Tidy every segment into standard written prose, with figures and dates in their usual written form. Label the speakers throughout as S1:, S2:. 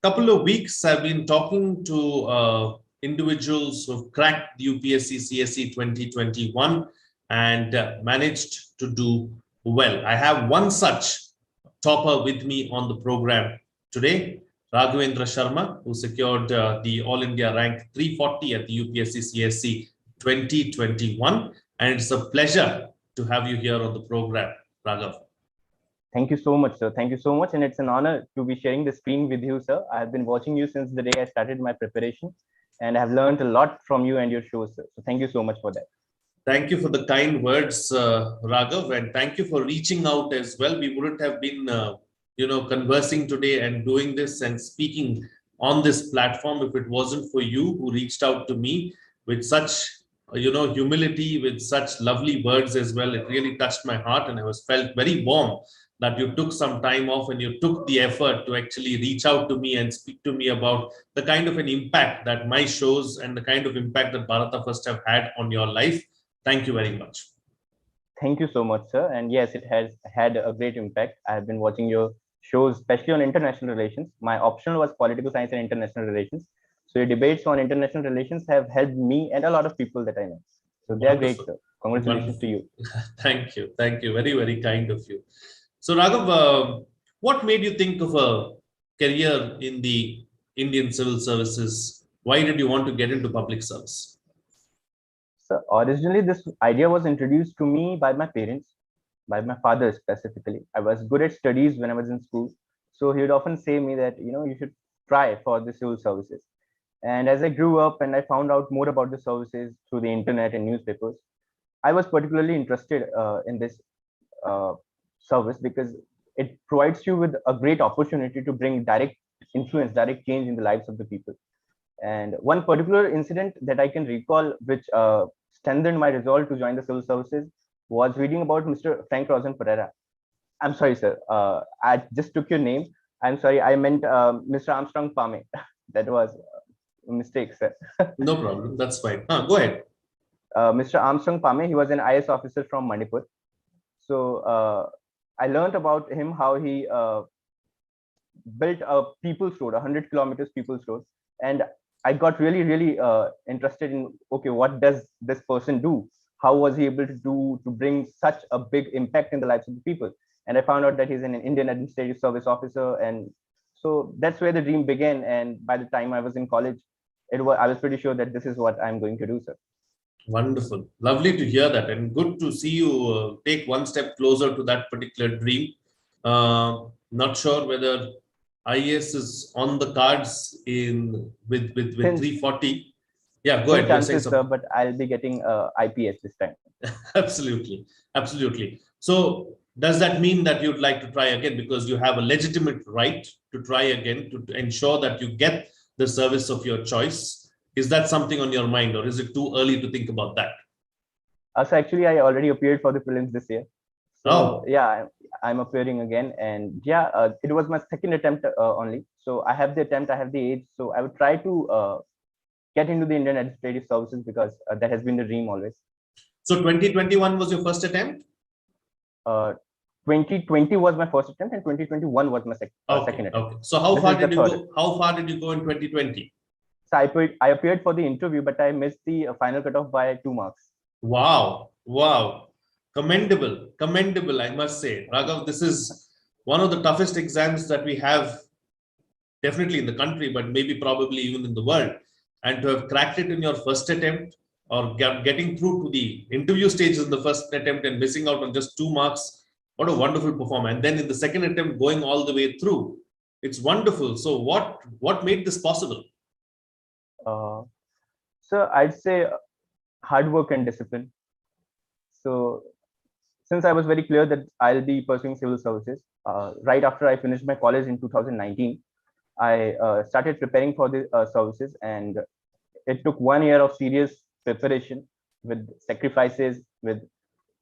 S1: couple of weeks, I've been talking to individuals who've cracked the UPSC CSE 2021 and managed to do well. I have one such topper with me on the program today, Raghvendra Sharma, who secured the All India rank 340 at the UPSC CSE 2021. And it's a pleasure to have you here on the program, Raghav.
S2: Thank you so much, sir. Thank you so much. And it's an honor to be sharing the screen with you, sir. I have been watching you since the day I started my preparation, and I have learned a lot from you and your shows, sir. So thank you so much for that.
S1: Thank you for the kind words, Raghav, and thank you for reaching out as well. We wouldn't have been, conversing today and doing this and speaking on this platform if it wasn't for you who reached out to me with such, humility, with such lovely words as well. It really touched my heart, and I was felt very warm that you took some time off and you took the effort to actually reach out to me and speak to me about the kind of an impact that my shows and the kind of impact that Bharata First have had on your life. Thank you very much.
S2: Thank you so much, sir. And yes, it has had a great impact. I have been watching your shows, especially on international relations. My optional was political science and international relations. So your debates on international relations have helped me and a lot of people that I know. So they are great, sir. Congratulations to you.
S1: Thank you. Thank you. Very, very kind of you. So Raghav, what made you think of a career in the Indian civil services? Why did you want to get into public service?
S2: So originally, this idea was introduced to me by my parents, by my father specifically. I was good at studies when I was in school. So he would often say me that, you should try for the civil services. And as I grew up and I found out more about the services through the internet and newspapers, I was particularly interested in this service because it provides you with a great opportunity to bring direct influence, direct change in the lives of the people. And one particular incident that I can recall, which strengthened my resolve to join the civil services, was reading about Mr. Pereira. I'm sorry, sir. I just took your name. I'm sorry. I meant Mr. Armstrong Palme. That was a mistake, sir.
S1: No problem. That's fine. Go ahead.
S2: Mr. Armstrong Palme, he was an IS officer from Manipur. So I learned about him, how he built a people's road, 100 kilometers people's road. And I got really, really interested in, okay, what does this person do? How was he able to bring such a big impact in the lives of the people? And I found out that he's an Indian Administrative Service officer. And so that's where the dream began. And by the time I was in college, I was pretty sure that this is what I'm going to do, sir.
S1: Wonderful. Lovely to hear that, and good to see you take one step closer to that particular dream. Not sure whether IAS is on the cards with 340. Yeah, go ahead.
S2: Chances, sir, but I'll be getting IPS this time.
S1: Absolutely. Absolutely. So does that mean that you'd like to try again, because you have a legitimate right to try again to ensure that you get the service of your choice? Is that something on your mind, or is it too early to think about that?
S2: So actually, I already appeared for the prelims this year. So yeah, I'm appearing again, and yeah, it was my second attempt only. So I have the attempt, I have the age. So I would try to get into the Indian Administrative Services because that has been the dream always.
S1: So 2021 was your first attempt?
S2: 2020 was my first attempt, and 2021 was my second attempt.
S1: Okay. So how far did you go? How far did you go in 2020?
S2: So I appeared for the interview, but I missed the final cutoff by 2 marks.
S1: Wow. Wow. Commendable. Commendable, I must say. Raghav, this is one of the toughest exams that we have, definitely in the country, but maybe probably even in the world. And to have cracked it in your first attempt, or getting through to the interview stages in the first attempt and missing out on just 2 marks, what a wonderful performance. And then in the second attempt, going all the way through. It's wonderful. So what made this possible?
S2: So I'd say hard work and discipline. So since I was very clear that I'll be pursuing civil services, right after I finished my college in 2019, I started preparing for the services, and it took 1 year of serious preparation with sacrifices, with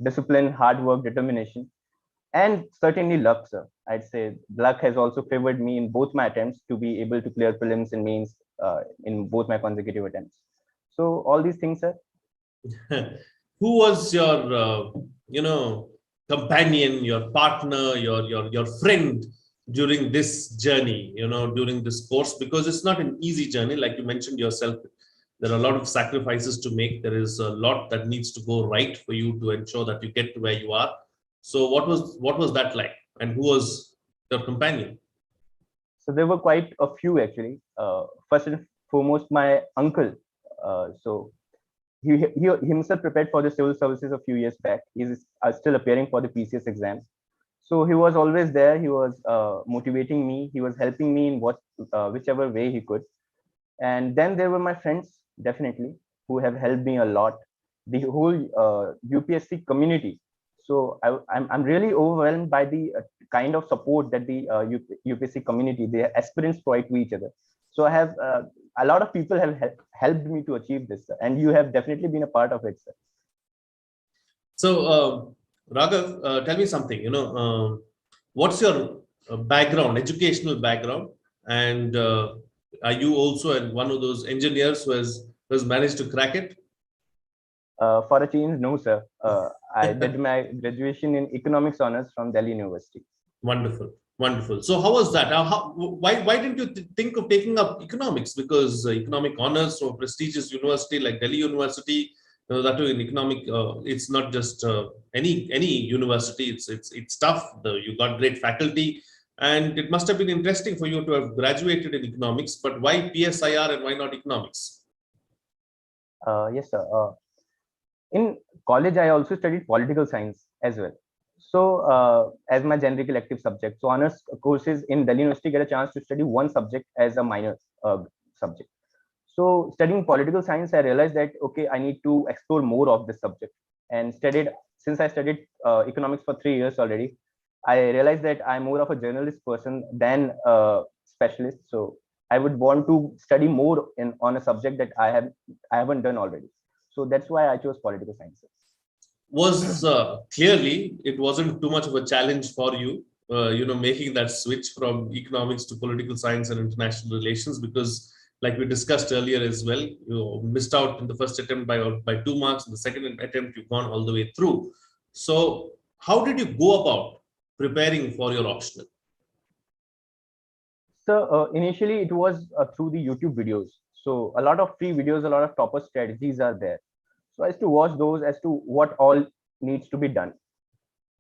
S2: discipline, hard work, determination, and certainly luck, sir. I'd say luck has also favored me in both my attempts to be able to clear prelims and mains in both my consecutive attempts. So all these things, sir.
S1: Who was your, companion, your partner, your friend during this journey, during this course, because it's not an easy journey. Like you mentioned yourself, there are a lot of sacrifices to make. There is a lot that needs to go right for you to ensure that you get to where you are. So what was that like, and who was your companion?
S2: So there were quite a few actually. First and foremost, my uncle. So he himself prepared for the civil services a few years back. He's still appearing for the PCS exam. So he was always there. He was motivating me. He was helping me in whichever way he could. And then there were my friends, definitely, who have helped me a lot. The whole UPSC community. So I'm really overwhelmed by the kind of support that the UPSC community, the aspirants, provide to each other. So I have a lot of people have helped me to achieve this, sir. And you have definitely been a part of it, sir.
S1: So, Raghav, tell me something. What's your background, educational background, and are you also one of those engineers who has managed to crack it?
S2: For a change, no, sir. I did my graduation in economics honors from Delhi University.
S1: Wonderful, wonderful. So, how was that? Why didn't you think of taking up economics? Because economic honors from a prestigious university like Delhi University, that too in economic, it's not just any university. It's tough. You got great faculty, and it must have been interesting for you to have graduated in economics. But why PSIR and why not economics?
S2: Yes, sir. In college, I also studied political science as well. So, as my generic elective subject, so honors courses in Delhi University get a chance to study one subject as a minor subject. So, studying political science, I realized that okay, I need to explore more of this subject, and studied since I studied economics for 3 years already. I realized that I'm more of a journalist person than a specialist. So, I would want to study more on a subject that I haven't done already. So that's why I chose political sciences.
S1: Was clearly it wasn't too much of a challenge for you, making that switch from economics to political science and international relations, because like we discussed earlier as well, you missed out in the first attempt by 2 marks. In the second attempt, you've gone all the way through. So how did you go about preparing for your optional?
S2: So initially it was through the YouTube videos. So a lot of free videos, a lot of topper strategies are there. So I used to watch those as to what all needs to be done.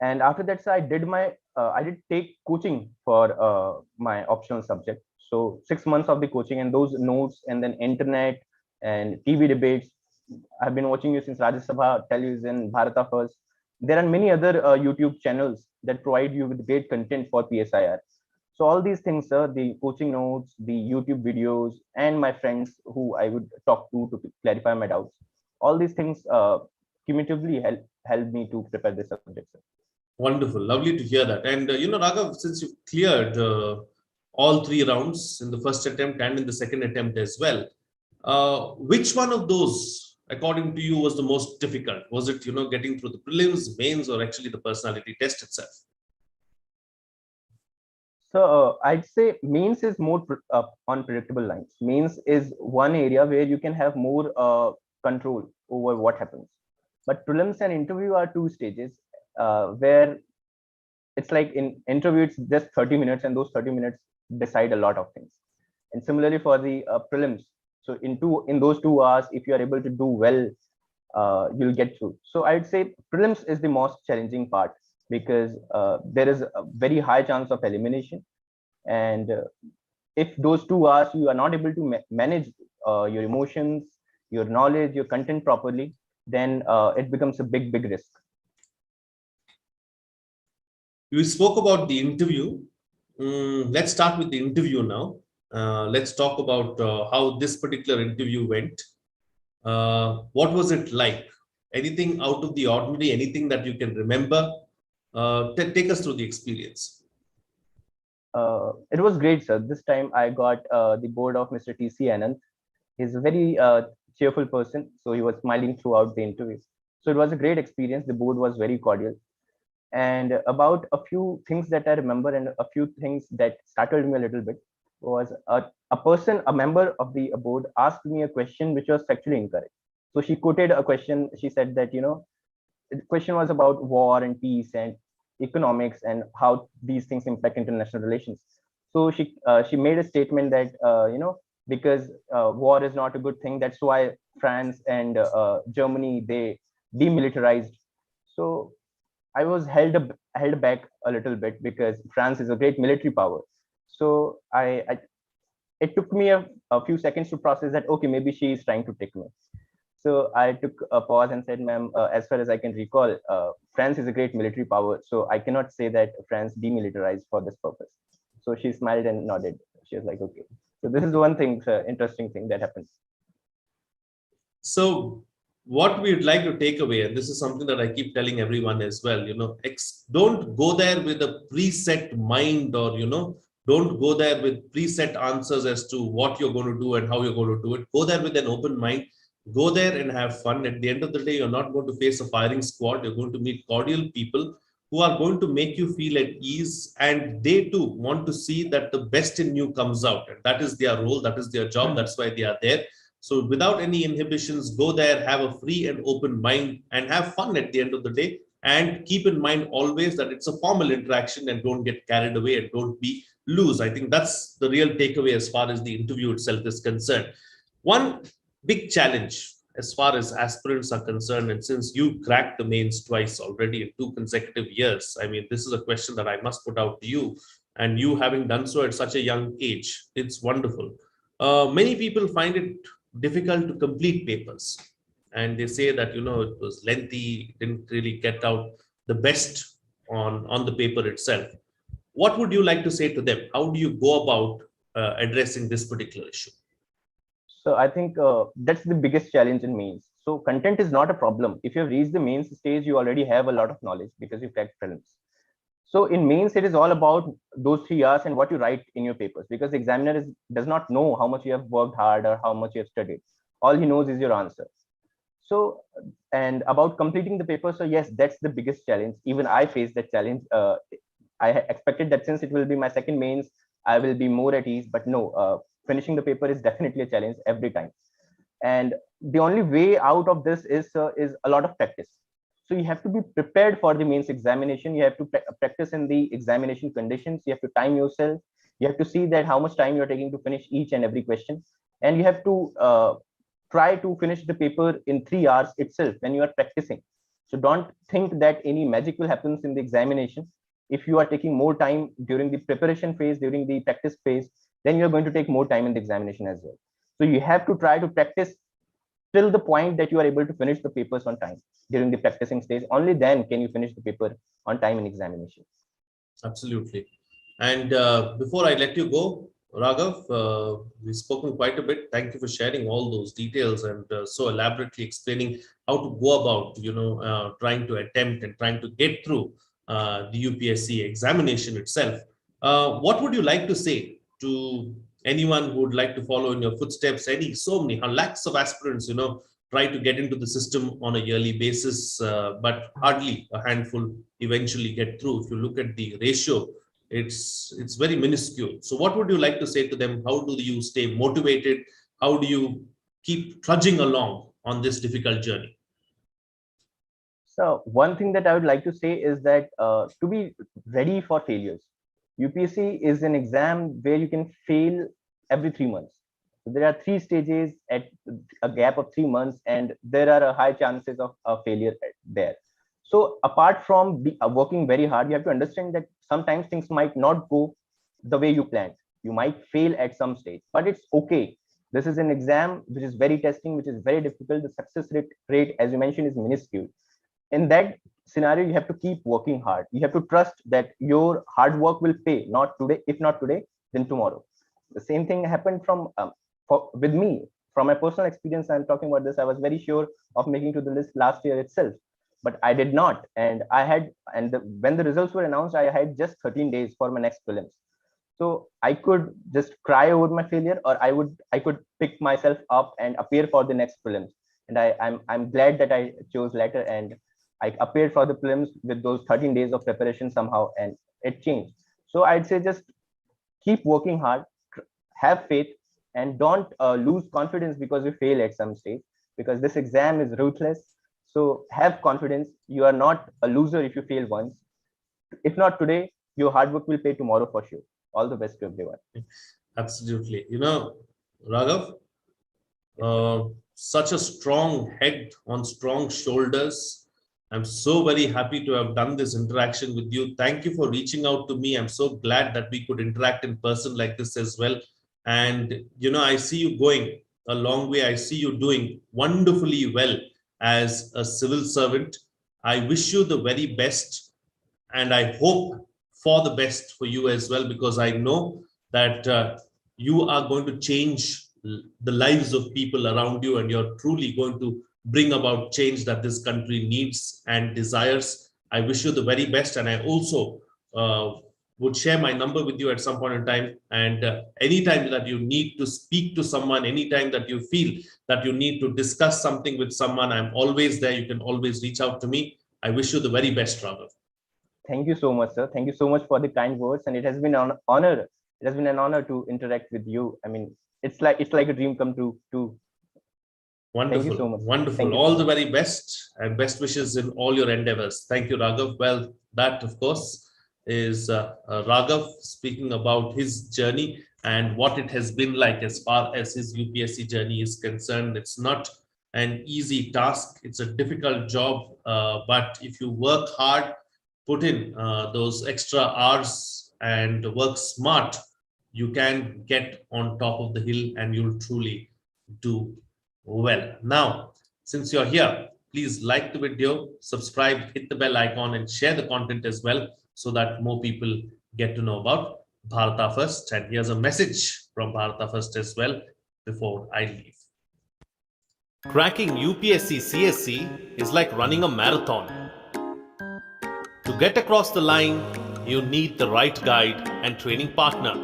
S2: And after that, so I did take coaching for my optional subject. So 6 months of the coaching and those notes, and then internet and TV debates. I've been watching you since Rajya Sabha, television, Bharata First. There are many other YouTube channels that provide you with great content for PSIR. So all these things, sir, the coaching notes, the YouTube videos, and my friends who I would talk to clarify my doubts. All these things cumulatively help me to prepare this subject, sir.
S1: Wonderful, lovely to hear that. And Raghav, since you've cleared all 3 rounds in the first attempt and in the second attempt as well, which one of those, according to you, was the most difficult? Was it getting through the prelims, mains, or actually the personality test itself?
S2: So I'd say mains is more unpredictable lines. Mains is one area where you can have more control over what happens. But prelims and interview are two stages where it's like in interview it's just 30 minutes, and those 30 minutes decide a lot of things. And similarly for the prelims, so in those 2 hours, if you are able to do well, you'll get through. So I'd say prelims is the most challenging part, because there is a very high chance of elimination. And if those 2 hours you are not able to manage your emotions, your knowledge, your content properly, then it becomes a big risk.
S1: You spoke about the interview. Let's start with the interview now. Let's talk about how this particular interview went. What was it like? Anything out of the ordinary? Anything that you can remember? Take us through the experience.
S2: It was great, sir. This time I got the board of Mr. T.C. Anand. He's a very cheerful person, so he was smiling throughout the interview. So it was a great experience. The board was very cordial. And about a few things that I remember, and a few things that startled me a little bit, was a member of the board asked me a question which was factually incorrect. So she quoted a question. She said that, the question was about war and peace, and economics and how these things impact international relations. So she made a statement that because war is not a good thing, that's why France and Germany, they demilitarized. So I was held back a little bit because France is a great military power. So I it took me a few seconds to process that, okay, maybe she is trying to trick me. So I took a pause and said, ma'am, as far as I can recall, France is a great military power, so I cannot say that France demilitarized for this purpose. So she smiled and nodded. She was like, okay. So this is one thing, interesting thing that happened.
S1: So what we'd like to take away, and this is something that I keep telling everyone as well, don't go there with a preset mind, or, don't go there with preset answers as to what you're going to do and how you're going to do it. Go there with an open mind. Go there and have fun. At the end of the day, you're not going to face a firing squad. You're going to meet cordial people who are going to make you feel at ease. And they too want to see that the best in you comes out. And that is their role. That is their job. That's why they are there. So without any inhibitions, go there, have a free and open mind, and have fun at the end of the day. And keep in mind always that it's a formal interaction, and don't get carried away and don't be loose. I think that's the real takeaway as far as the interview itself is concerned. One big challenge as far as aspirants are concerned, and since you cracked the mains twice already in 2 consecutive years, I mean, this is a question that I must put out to you. And you having done so at such a young age, it's wonderful. Many people find it difficult to complete papers, and they say that it was lengthy, didn't really get out the best on the paper itself. What would you like to say to them? How do you go about addressing this particular issue?
S2: So I think that's the biggest challenge in mains. So content is not a problem. If you've reached the mains stage, you already have a lot of knowledge because you cracked prelims. So in mains, it is all about those 3 hours and what you write in your papers, because the examiner does not know how much you have worked hard or how much you have studied. All he knows is your answer. So, and about completing the paper, so yes, that's the biggest challenge. Even I faced that challenge. I expected that since it will be my second mains, I will be more at ease, but no, finishing the paper is definitely a challenge every time. And the only way out of this is a lot of practice. So you have to be prepared for the mains examination. You have to practice in the examination conditions. You have to time yourself. You have to see that how much time you're taking to finish each and every question, and you have to try to finish the paper in 3 hours itself when you are practicing. So don't think that any magic will happen in the examination. If you are taking more time during the preparation phase, during the practice phase, then you're going to take more time in the examination as well. So you have to try to practice till the point that you are able to finish the papers on time during the practicing stage. Only then can you finish the paper on time in examination.
S1: Absolutely. And before I let you go, Raghav, we've spoken quite a bit. Thank you for sharing all those details and so elaborately explaining how to go about, trying to attempt and trying to get through the UPSC examination itself. What would you like to say to anyone who would like to follow in your footsteps? So many lakhs of aspirants, try to get into the system on a yearly basis, but hardly a handful eventually get through. If you look at the ratio, it's very minuscule. So what would you like to say to them? How do you stay motivated? How do you keep trudging along on this difficult journey?
S2: So one thing that I would like to say is that to be ready for failures, UPSC is an exam where you can fail every 3 months. So there are 3 stages at a gap of 3 months, and there are a high chances of a failure there. So apart from working very hard, you have to understand that sometimes things might not go the way you planned. You might fail at some stage, but it's okay. This is an exam which is very testing, which is very difficult. The success rate, as you mentioned, is minuscule. In that scenario, you have to keep working hard. You have to trust that your hard work will pay, not today. If not today, then tomorrow. The same thing happened with me. From my personal experience, I'm talking about this. I was very sure of making to the list last year itself, but I did not. And when the results were announced, I had just 13 days for my next prelims. So I could just cry over my failure, or I could pick myself up and appear for the next prelims. And I'm glad that I chose later, and I appeared for the prelims with those 13 days of preparation somehow, and it changed. So I'd say just keep working hard, have faith, and don't lose confidence because you fail at some stage, because this exam is ruthless. So have confidence. You are not a loser if you fail once. if not today, your hard work will pay tomorrow for sure. All the best to everyone.
S1: Absolutely. Raghav,
S2: Yes, sir.
S1: such a strong head on strong shoulders. I'm so very happy to have done this interaction with you. Thank you for reaching out to me. I'm so glad that we could interact in person like this as well. And, I see you going a long way. I see you doing wonderfully well as a civil servant. I wish you the very best, and I hope for the best for you as well, because I know that you are going to change the lives of people around you, and you're truly going to bring about change that this country needs and desires. I wish you the very best, and I also would share my number with you at some point in time. And anytime that you need to speak to someone, anytime that you feel that you need to discuss something with someone, I'm always there. You can always reach out to me. I wish you the very best, Raghav.
S2: Thank you so much, sir. Thank you so much for the kind words, and it has been an honor. It has been an honor to interact with you. I mean, it's like a dream come true too. Thank you so
S1: Wonderful,
S2: much, sir.
S1: wonderful.
S2: Thank you
S1: All
S2: so
S1: the
S2: much.
S1: very best and best wishes in all your endeavors. Thank you, Raghav. Well, that, of course, is Raghav speaking about his journey and what it has been like as far as his UPSC journey is concerned. It's not an easy task, it's a difficult job. But if you work hard, put in those extra hours and work smart, you can get on top of the hill and you'll truly do well. Now, since you're here, please like the video, subscribe, hit the bell icon, and share the content as well so that more people get to know about Bharata First. And here's a message from Bharata First as well before I leave. Cracking UPSC CSE is like running a marathon. To get across the line, you need the right guide and training partner.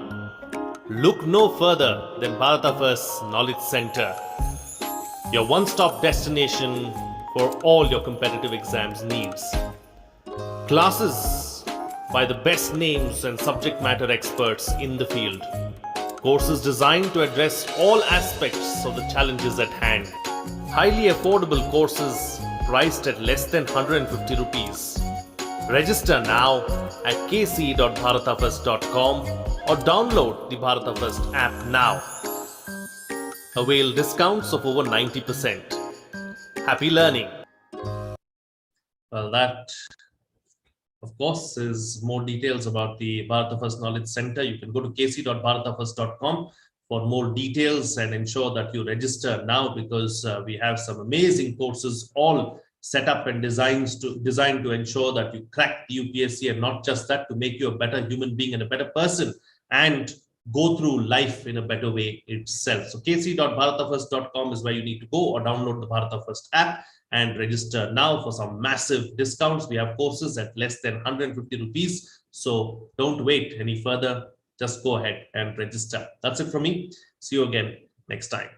S1: Look no further than Bharata First Knowledge Center, your one-stop destination for all your competitive exams needs. Classes by the best names and subject matter experts in the field. Courses designed to address all aspects of the challenges at hand. Highly affordable courses priced at less than 150 rupees. Register now at kc.bharatafirst.com or download the Bharata First app now. Avail discounts of over 90%. Happy learning. Well, that, of course, is more details about the Bharata First Knowledge Center. You can go to kc.bharatafirst.com for more details and ensure that you register now, because we have some amazing courses all set up and designed to ensure that you crack the UPSC, and not just that, to make you a better human being and a better person and go through life in a better way itself. So kc.bharatafirst.com is where you need to go, or download the Bharata First app and register now for some massive discounts. We have courses at less than 150 rupees. So don't wait any further. Just go ahead and register. That's it from me. See you again next time.